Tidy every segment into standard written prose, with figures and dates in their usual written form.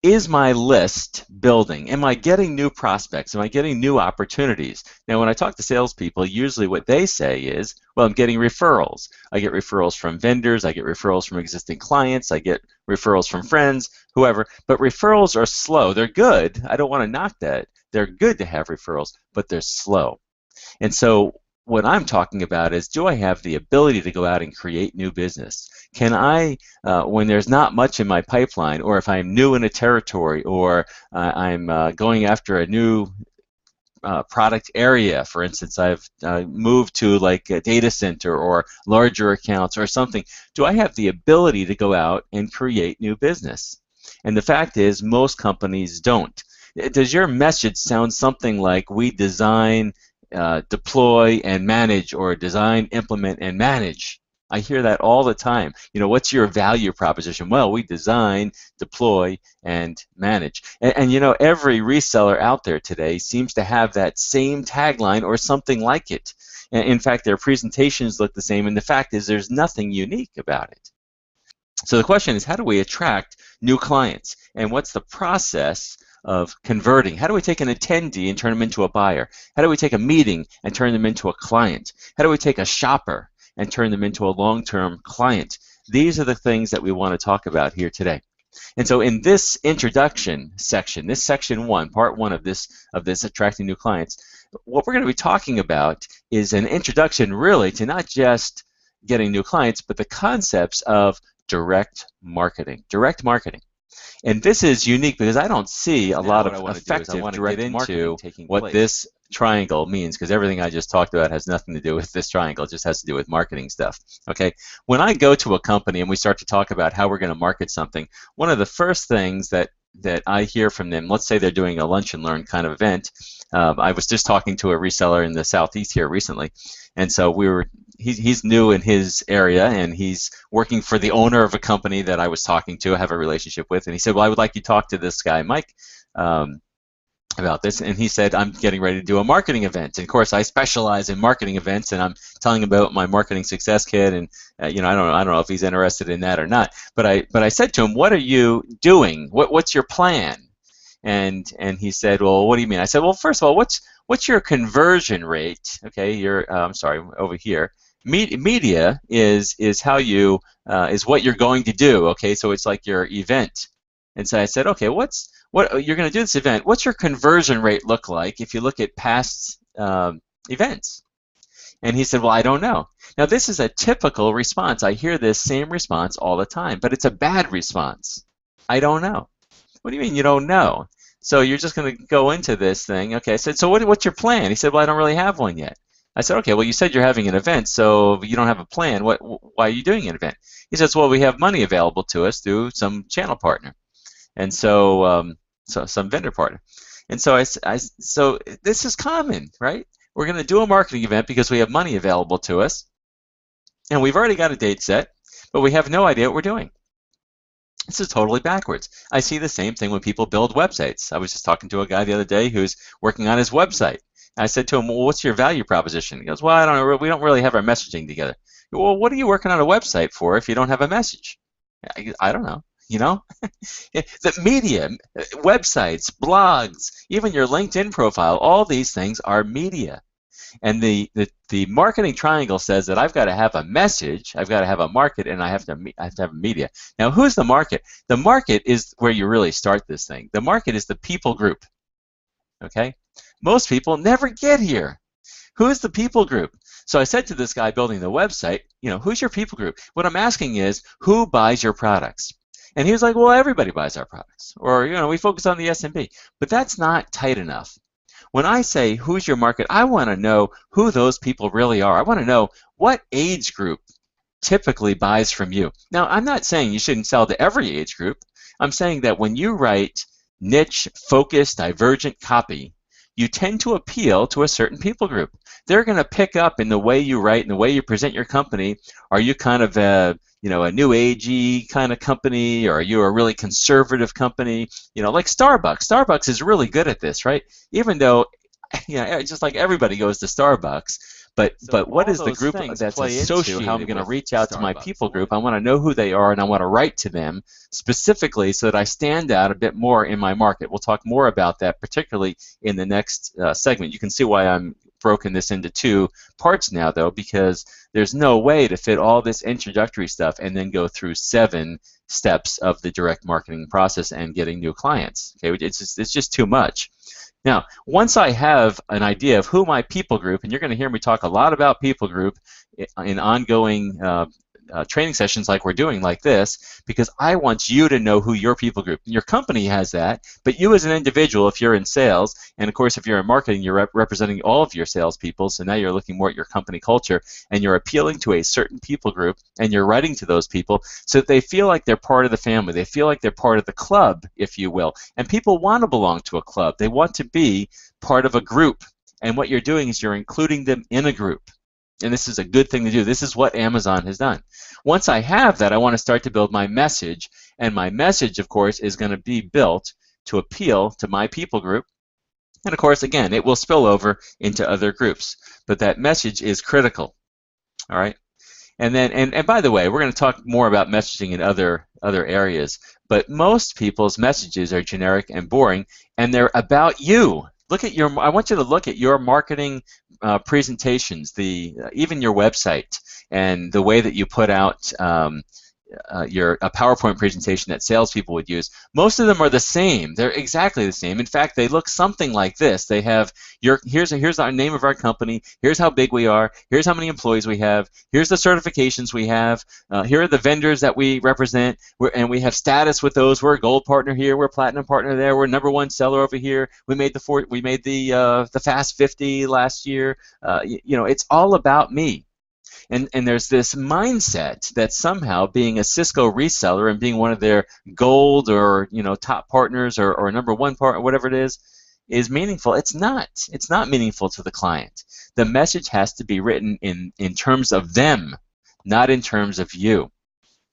is my list building? Am I getting new prospects? Am I getting new opportunities? Now, when I talk to salespeople, usually what they say is, well, I'm getting referrals. I get referrals from vendors. I get referrals from existing clients. I get referrals from friends, whoever. But referrals are slow. They're good. I don't want to knock that. They're good to have referrals, but they're slow. And so what I'm talking about is, do I have the ability to go out and create new business? Can I, when there's not much in my pipeline, or if I'm new in a territory, or I'm going after a new product area, for instance, I've moved to like a data center or larger accounts or something, do I have the ability to go out and create new business? And the fact is, most companies don't. Does your message sound something like, we design, deploy, and manage, or design, implement, and manage? I hear that all the time. You know, what's your value proposition? Well, we design, deploy, and manage. And you know, every reseller out there today seems to have that same tagline or something like it. In fact, their presentations look the same, and the fact is, there's nothing unique about it. So the question is, how do we attract new clients? And what's the process of converting? How do we take an attendee and turn them into a buyer? How do we take a meeting and turn them into a client? How do we take a shopper and turn them into a long-term client? These are the things that we want to talk about here today. And so in this introduction section, this section 1, part 1 of this attracting new clients, what we're going to be talking about is an introduction really to not just getting new clients, but the concepts of direct marketing. Direct marketing. And this is unique because I don't see a lot of effective direct marketing taking place. What this triangle means, because everything I just talked about has nothing to do with this triangle. It just has to do with marketing stuff. Okay, when I go to a company and we start to talk about how we're going to market something, one of the first things that I hear from them, let's say they're doing a lunch and learn kind of event. I was just talking to a reseller in the Southeast here recently, and so he's new in his area, and he's working for the owner of a company that I was talking to, I have a relationship with, and he said, well, I would like you to talk to this guy, Mike, about this. And he said, I'm getting ready to do a marketing event. And of course, I specialize in marketing events, and I'm telling him about my marketing success kit, and you know, I don't know if he's interested in that or not. But I said to him, what are you doing? What's your plan? And he said, well, what do you mean? I said, well, first of all, what's your conversion rate? Okay, I'm sorry, over here. Media is how you is what you're going to do. Okay, so it's like your event. And so I said, okay, what you're going to do this event? What's your conversion rate look like if you look at past events? And he said, well, I don't know. Now, this is a typical response. I hear this same response all the time, but it's a bad response. I don't know. What do you mean you don't know? So you're just going to go into this thing. Okay, I said, so what's your plan? He said, well, I don't really have one yet. I said, okay, well, you said you're having an event, so you don't have a plan. Why are you doing an event? He says, well, we have money available to us through some channel partner, and so some vendor partner. And so so this is common, right? We're going to do a marketing event because we have money available to us, and we've already got a date set, but we have no idea what we're doing. This is totally backwards. I see the same thing when people build websites. I was just talking to a guy the other day who's working on his website. I said to him, well, what's your value proposition? He goes, well, I don't know. We don't really have our messaging together. Well, what are you working on a website for if you don't have a message? I don't know. You know, the media, websites, blogs, even your LinkedIn profile, all these things are media. And the marketing triangle says that I've got to have a message, I've got to have a market, and I have to have media. Now, who's the market? The market is where you really start this thing. The market is the people group. Okay? Most people never get here. Who's the people group? So I said to this guy building the website, you know, who's your people group? What I'm asking is, who buys your products? And he was like, well, everybody buys our products. Or, you know, we focus on the SMB. But that's not tight enough. When I say, who's your market, I want to know who those people really are. I want to know what age group typically buys from you. Now, I'm not saying you shouldn't sell to every age group. I'm saying that when you write niche, focused, divergent copy, you tend to appeal to a certain people group. They're going to pick up in the way you write and the way you present your company. Are you kind of a new agey kind of company, or are you a really conservative company? You know, like Starbucks. Starbucks is really good at this, right? Even though, you know, just like everybody goes to Starbucks, But what is the group that's associated how I'm going to reach out to my people group? I want to know who they are, and I want to write to them specifically so that I stand out a bit more in my market. We'll talk more about that, particularly in the next segment. You can see why I'm broken this into two parts now, though, because there's no way to fit all this introductory stuff and then go through 7 steps of the direct marketing process and getting new clients. Okay, it's just too much. Now, once I have an idea of who my people group, and you're going to hear me talk a lot about people group in ongoing training sessions like we're doing like this, because I want you to know who your people group, your company has that, but you as an individual, if you're in sales, and of course if you're in marketing, you're representing all of your salespeople, so now you're looking more at your company culture, and you're appealing to a certain people group, and you're writing to those people so that they feel like they're part of the family, they feel like they're part of the club, if you will, and people want to belong to a club, they want to be part of a group, and what you're doing is you're including them in a group. And this is a good thing to do. This is what Amazon has done. Once I have that, I want to start to build my message. And my message, of course, is going to be built to appeal to my people group. And, of course, again, it will spill over into other groups. But that message is critical. All right? And then, and by the way, we're going to talk more about messaging in other areas. But most people's messages are generic and boring, and they're about you. Look at your. I want you to look at your marketing presentations, even your website, and the way that you put out a PowerPoint presentation that salespeople would use. Most of them are the same. They're exactly the same. In fact, they look something like this. They have here's the name of our company. Here's how big we are. Here's how many employees we have. Here's the certifications we have. Here are the vendors that we represent. And we have status with those. We're a gold partner here. We're a platinum partner there. We're #1 seller over here. We made the Fast 50 last year. It's all about me. And there's this mindset that somehow being a Cisco reseller and being one of their gold or top partners or #1 partner, whatever it is meaningful. It's not. It's not meaningful to the client. The message has to be written in terms of them, not in terms of you.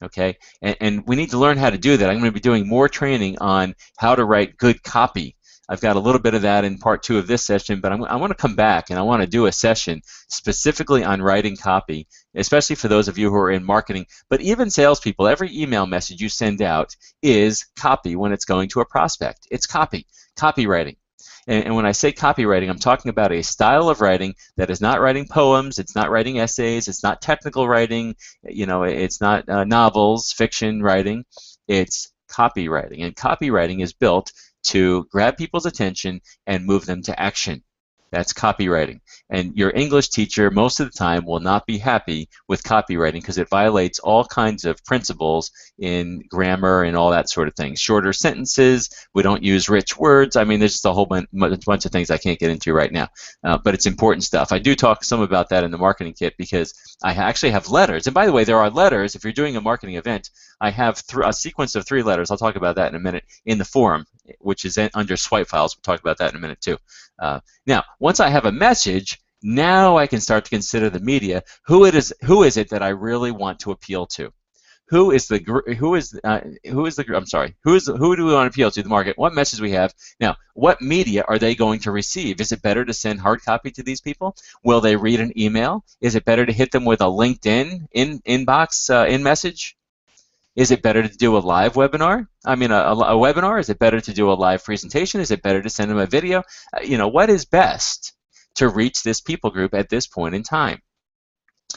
Okay? And we need to learn how to do that. I'm going to be doing more training on how to write good copy. I've got a little bit of that in part 2 of this session, but I want to come back and I want to do a session specifically on writing copy, especially for those of you who are in marketing. But even salespeople, every email message you send out is copy when it's going to a prospect. It's copywriting. And when I say copywriting, I'm talking about a style of writing that is not writing poems, it's not writing essays, it's not technical writing, it's not novels, fiction writing, it's copywriting. And copywriting is built to grab people's attention and move them to action. That's copywriting. And your English teacher most of the time will not be happy with copywriting because it violates all kinds of principles in grammar and all that sort of thing. Shorter sentences, we don't use rich words. I mean, there's just a whole bunch of things I can't get into right now. But it's important stuff. I do talk some about that in the marketing kit because I actually have letters. And by the way, there are letters. If you're doing a marketing event, I have a sequence of 3 letters. I'll talk about that in a minute in the forum, which is under swipe files. We'll talk about that in a minute too. Now, once I have a message, now I can start to consider the media. Who is it that I really want to appeal to? Who do we want to appeal to? The market. What message we have? Now, what media are they going to receive? Is it better to send hard copy to these people? Will they read an email? Is it better to hit them with a LinkedIn inbox in message? Is it better to do a live webinar? I mean, a webinar? Is it better to do a live presentation? Is it better to send them a video? What is best to reach this people group at this point in time?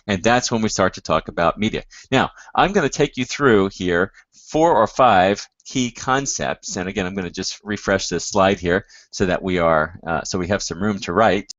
And that's when we start to talk about media. Now, I'm going to take you through here 4 or 5 key concepts. And again, I'm going to just refresh this slide here so that we have some room to write.